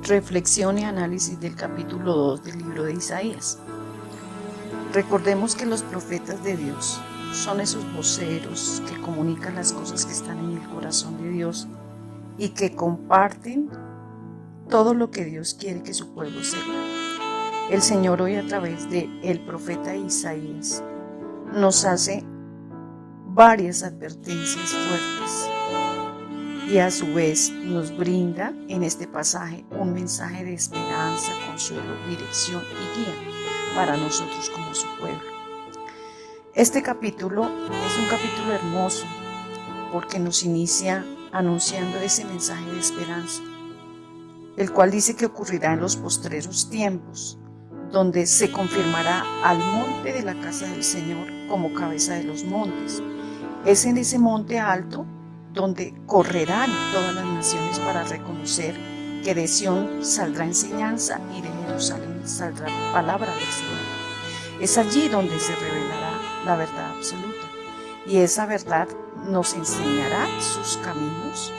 Reflexión y análisis del capítulo 2 del libro de Isaías. Recordemos que los profetas de Dios son esos voceros que comunican las cosas que están en el corazón de Dios y que comparten todo lo que Dios quiere que su pueblo sepa. El Señor hoy, a través de el profeta Isaías, nos hace varias advertencias fuertes y a su vez nos brinda en este pasaje un mensaje de esperanza, consuelo, dirección y guía para nosotros como su pueblo. Este capítulo es un capítulo hermoso porque nos inicia anunciando ese mensaje de esperanza, el cual dice que ocurrirá en los postreros tiempos, donde se confirmará al monte de la casa del Señor como cabeza de los montes. Es en ese monte alto donde correrán todas las naciones para reconocer que de Sión saldrá enseñanza y de Jerusalén saldrá palabra del Señor. Es allí donde se revelará la verdad absoluta, y esa verdad nos enseñará sus caminos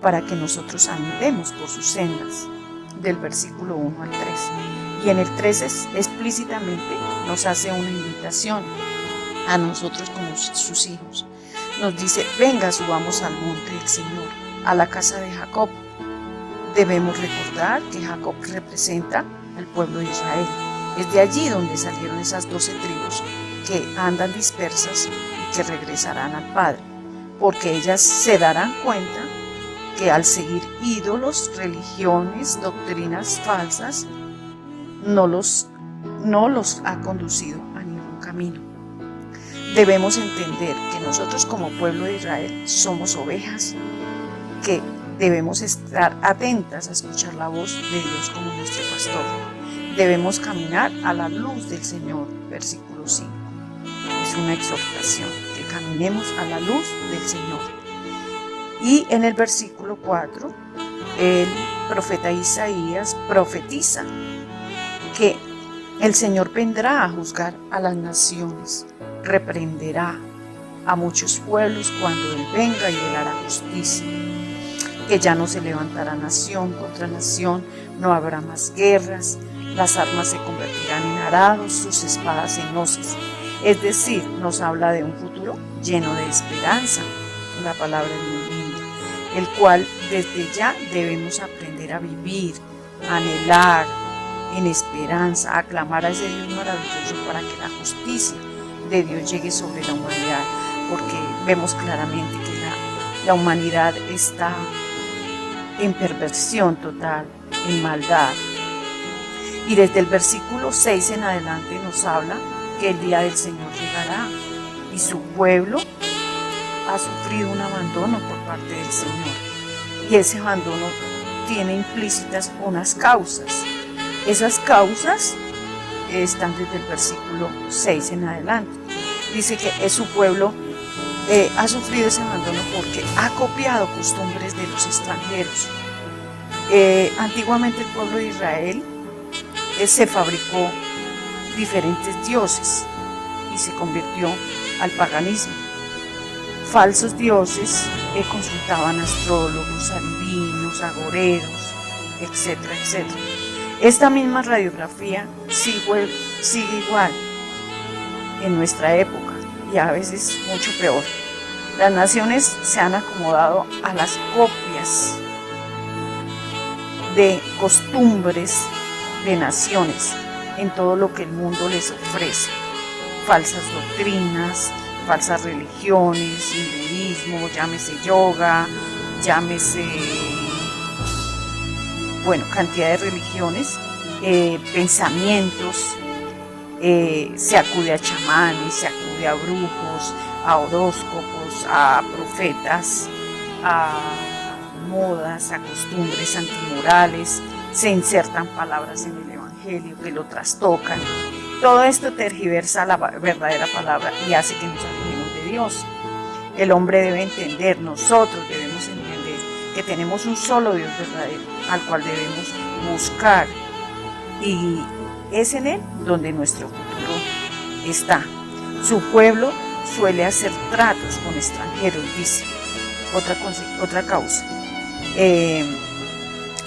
para que nosotros andemos por sus sendas, del versículo 1 al 3. Y en el 13 explícitamente nos hace una invitación a nosotros como sus hijos. Nos dice: venga, subamos al monte del Señor, a la casa de Jacob. Debemos recordar que Jacob representa al pueblo de Israel. Es de allí donde salieron esas 12 tribus que andan dispersas y que regresarán al Padre, porque ellas se darán cuenta que al seguir ídolos, religiones, doctrinas falsas, no los ha conducido a ningún camino. Debemos entender que nosotros como pueblo de Israel somos ovejas, que debemos estar atentas a escuchar la voz de Dios como nuestro pastor. Debemos caminar a la luz del Señor, versículo 5. Es una exhortación, que caminemos a la luz del Señor. Y en el versículo 4, el profeta Isaías profetiza que el Señor vendrá a juzgar a las naciones, reprenderá a muchos pueblos cuando Él venga y Él hará justicia, que ya no se levantará nación contra nación, no habrá más guerras, las armas se convertirán en arados, sus espadas en hoces. Es decir, nos habla de un futuro lleno de esperanza. La palabra es muy linda, el cual desde ya debemos aprender a vivir, a anhelar en esperanza, a clamar a ese Dios maravilloso para que la justicia de Dios llegue sobre la humanidad, porque vemos claramente que la humanidad está en perversión total, en maldad. Y desde el versículo 6 en adelante nos habla que el día del Señor llegará y su pueblo ha sufrido un abandono por parte del Señor, y ese abandono tiene implícitas unas causas. Esas causas están desde el versículo 6 en adelante. Dice que su pueblo ha sufrido ese abandono porque ha copiado costumbres de los extranjeros. Antiguamente el pueblo de Israel se fabricó diferentes dioses y se convirtió al paganismo. Falsos dioses consultaban astrólogos, adivinos, agoreros, etcétera, etcétera. Esta misma radiografía sigue igual en nuestra época, y a veces mucho peor. Las naciones se han acomodado a las copias de costumbres de naciones en todo lo que el mundo les ofrece. Falsas doctrinas, falsas religiones, hinduismo, llámese yoga, llámese cantidad de religiones, pensamientos, se acude a chamanes, se acude a brujos, a horóscopos, a profetas, a modas, a costumbres antimorales, se insertan palabras en el evangelio que lo trastocan. Todo esto tergiversa la verdadera palabra y hace que nos alejemos de Dios. El hombre debe entender, nosotros debemos entender que tenemos un solo Dios verdadero al cual debemos buscar, y es en Él donde nuestro futuro está. Su pueblo suele hacer tratos con extranjeros, dice. Otra causa.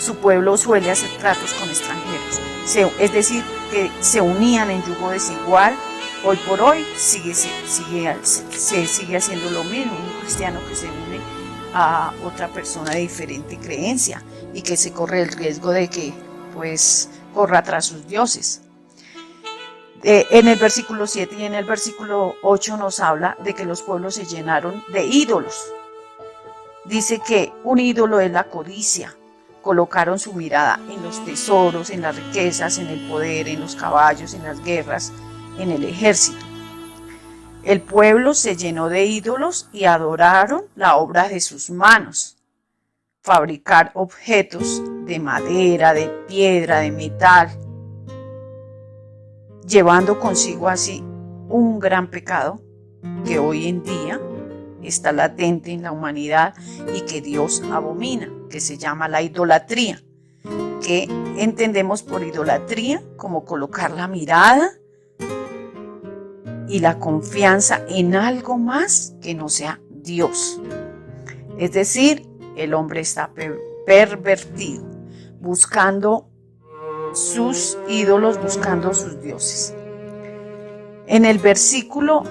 su pueblo suele hacer tratos con extranjeros, es decir, que se unían en yugo desigual. Hoy por hoy se sigue haciendo lo mismo, un cristiano que se une a otra persona de diferente creencia y que se corre el riesgo de que pues corra tras sus dioses. En el versículo 7 y en el versículo 8 nos habla de que los pueblos se llenaron de ídolos. Dice que un ídolo es la codicia. Colocaron su mirada en los tesoros, en las riquezas, en el poder, en los caballos, en las guerras, en el ejército. El pueblo se llenó de ídolos y adoraron la obra de sus manos. Fabricar objetos de madera, de piedra, de metal, llevando consigo así un gran pecado que hoy en día está latente en la humanidad y que Dios abomina, que se llama la idolatría, que entendemos por idolatría como colocar la mirada y la confianza en algo más que no sea Dios. Es decir, el hombre está pervertido, buscando sus ídolos, buscando sus dioses. En el versículo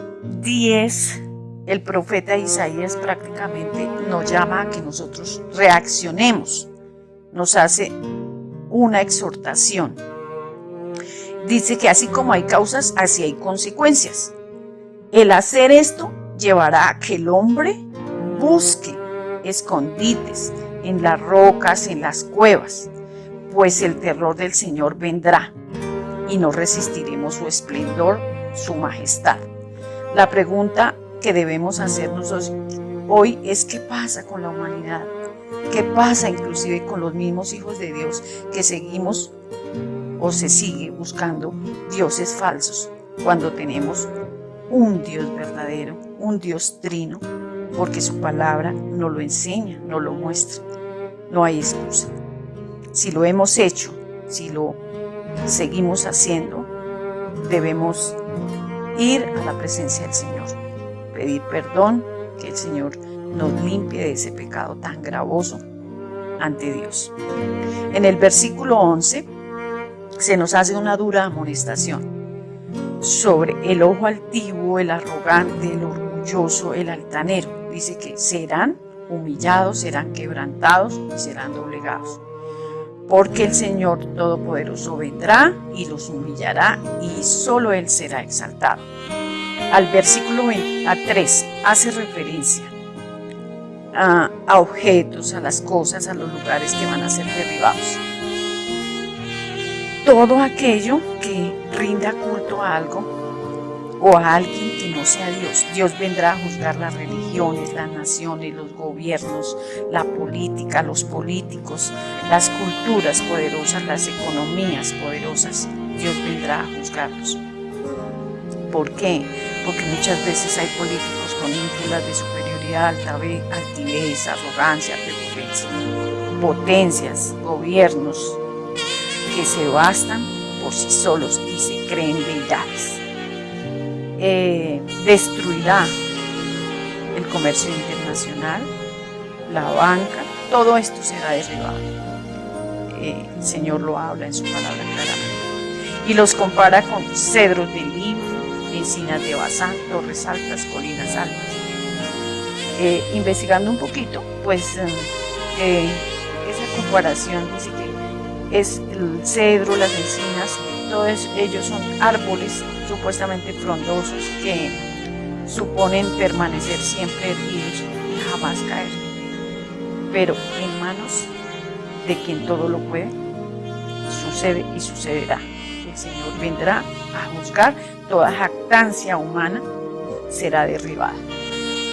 10, el profeta Isaías prácticamente nos llama a que nosotros reaccionemos, nos hace una exhortación. Dice que así como hay causas, así hay consecuencias. El hacer esto llevará a que el hombre busque escondites en las rocas, en las cuevas, pues el terror del Señor vendrá y no resistiremos su esplendor, su majestad. La pregunta que debemos hacernos hoy es: ¿qué pasa con la humanidad? ¿Qué pasa inclusive con los mismos hijos de Dios que seguimos o se sigue buscando dioses falsos cuando tenemos un Dios verdadero, un Dios trino, porque su palabra nos lo enseña, nos lo muestra? No hay excusa. Si lo hemos hecho, si lo seguimos haciendo, debemos ir a la presencia del Señor, pedir perdón, que el Señor nos limpie de ese pecado tan gravoso ante Dios. En el versículo 11 se nos hace una dura amonestación sobre el ojo altivo, el arrogante, el orgulloso, el altanero. Dice que serán humillados, serán quebrantados y serán doblegados, porque el Señor Todopoderoso vendrá y los humillará y solo Él será exaltado. Al versículo 3 hace referencia a objetos, a las cosas, a los lugares que van a ser derribados. Todo aquello que rinda culto a algo o a alguien que no sea Dios. Dios vendrá a juzgar las religiones, las naciones, los gobiernos, la política, los políticos, las culturas poderosas, las economías poderosas. Dios vendrá a juzgarlos. ¿Por qué? Porque muchas veces hay políticos con ínfulas de superioridad, altivez, arrogancia, prepotencia, potencias, gobiernos que se bastan por sí solos y se creen deidades. Destruirá el comercio internacional, la banca, todo esto será derribado. El Señor lo habla en su palabra claramente. Y los compara con cedros de Líbano, encinas de Basán, torres altas, colinas altas. Investigando un poquito, pues esa comparación dice que es el cedro, las encinas, todos ellos son árboles supuestamente frondosos que suponen permanecer siempre erguidos y jamás caer. Pero en manos de quien todo lo puede, sucede y sucederá. El Señor vendrá a juzgar, toda jactancia humana será derribada.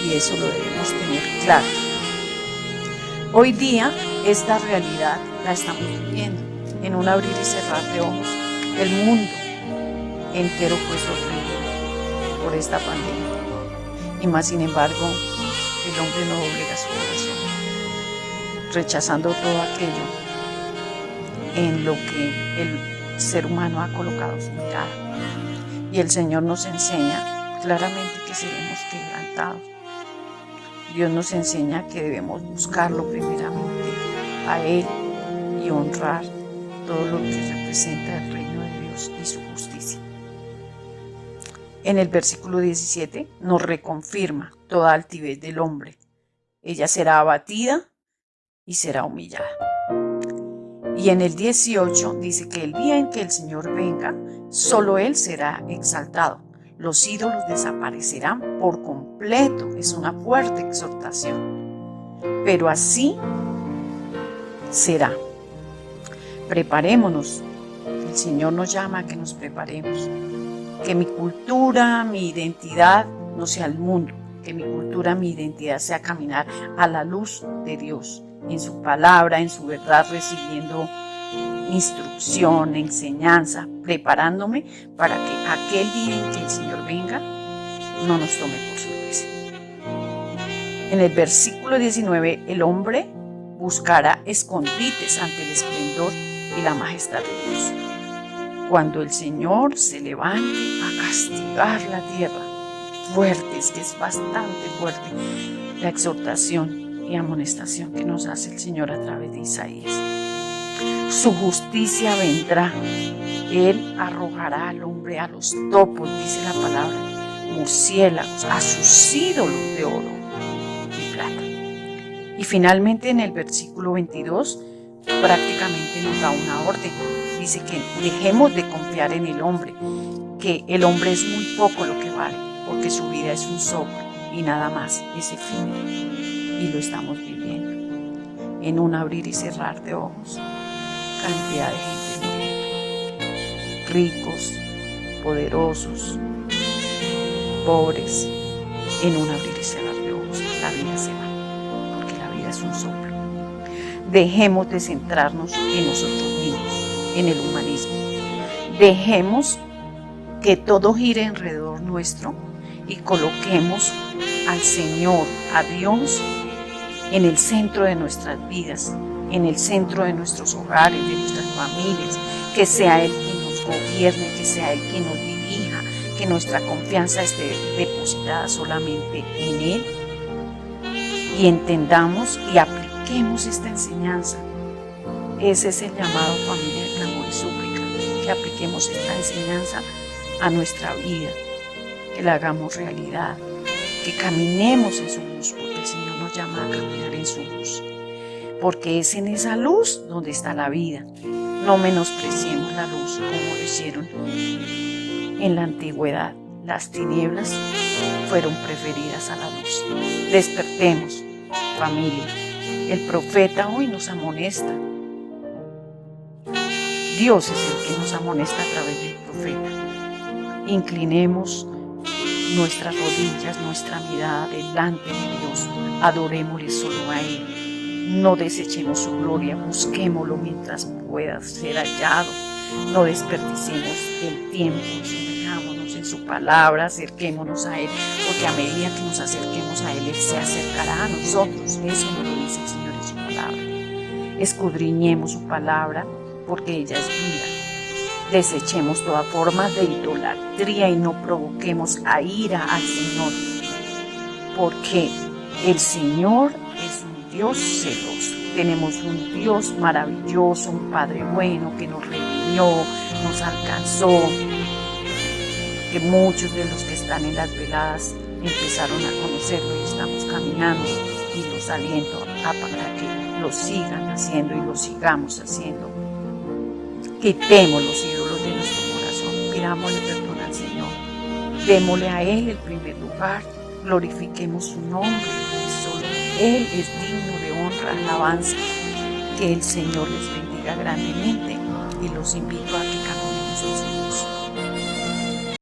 Y eso lo debemos tener claro. Hoy día esta realidad la estamos viviendo. En un abrir y cerrar de ojos, el mundo entero fue sorprendido por esta pandemia. Y más sin embargo, el hombre no doblega su corazón, rechazando todo aquello en lo que el ser humano ha colocado su mirada. Y el Señor nos enseña claramente que seremos quebrantados. Dios nos enseña que debemos buscarlo primeramente a Él y honrar todo lo que representa el reino de Dios y su justicia. En el versículo 17 nos reconfirma toda altivez del hombre. Ella será abatida y será humillada. Y en el 18 dice que el día en que el Señor venga, solo Él será exaltado. Los ídolos desaparecerán por completo. Es una fuerte exhortación. Pero así será. Preparémonos. El Señor nos llama a que nos preparemos. Que mi cultura, mi identidad no sea el mundo. Que mi cultura, mi identidad sea caminar a la luz de Dios, en su palabra, en su verdad, recibiendo instrucción, enseñanza, preparándome para que aquel día en que el Señor venga no nos tome por sorpresa. En el versículo 19, el hombre buscará escondites ante el esplendor y la majestad de Dios. Cuando el Señor se levante a castigar la tierra, fuerte, es que es bastante fuerte la exhortación y amonestación que nos hace el Señor a través de Isaías. Su justicia vendrá. Él arrojará al hombre a los topos, dice la palabra, murciélagos, a sus ídolos de oro y plata. Y finalmente en el versículo 22 prácticamente nos da una orden. Dice que dejemos de confiar en el hombre, que el hombre es muy poco lo que vale, porque su vida es un soplo y nada más, es efímero. Y lo estamos viviendo en un abrir y cerrar de ojos. Cantidad de gente muriendo, ricos, poderosos, pobres, en un abrir y cerrar de ojos. La vida se va, porque la vida es un soplo. Dejemos de centrarnos en nosotros mismos, en el humanismo. Dejemos que todo gire alrededor nuestro y coloquemos al Señor, a Dios, en el centro de nuestras vidas, en el centro de nuestros hogares, de nuestras familias, que sea Él quien nos gobierne, que sea Él quien nos dirija, que nuestra confianza esté depositada solamente en Él, y entendamos y apliquemos esta enseñanza. Ese es el llamado, familia de clamor y súplica, que apliquemos esta enseñanza a nuestra vida, que la hagamos realidad, que caminemos en su luz, porque el Señor nos llama a caminar en su luz, porque es en esa luz donde está la vida. No menospreciemos la luz como lo hicieron en la antigüedad. Las tinieblas fueron preferidas a la luz. Despertemos, familia. El profeta hoy nos amonesta. Dios es el que nos amonesta a través del profeta. Inclinemos nuestras rodillas, nuestra mirada delante de Dios. Adorémosle solo a Él. No desechemos su gloria, busquémoslo mientras pueda ser hallado. No desperdiciemos el tiempo, sumerjámonos en su palabra, acerquémonos a Él, porque a medida que nos acerquemos a Él, Él se acercará a nosotros. Eso nos lo dice el Señor en su palabra. Escudriñemos su palabra, porque ella es vida. Desechemos toda forma de idolatría y no provoquemos a ira al Señor, porque el Señor es un Dios celoso. Tenemos un Dios maravilloso, un Padre bueno que nos redimió, nos alcanzó, que muchos de los que están en las veladas empezaron a conocerlo y estamos caminando, y los aliento para que lo sigan haciendo y lo sigamos haciendo. Quitemos los ídolos de nuestro corazón, pidámosle perdón al Señor, démosle a Él el primer lugar, glorifiquemos su nombre, que solo Él es digno de honra, alabanza. Que el Señor les bendiga grandemente y los invito a que caminemos en su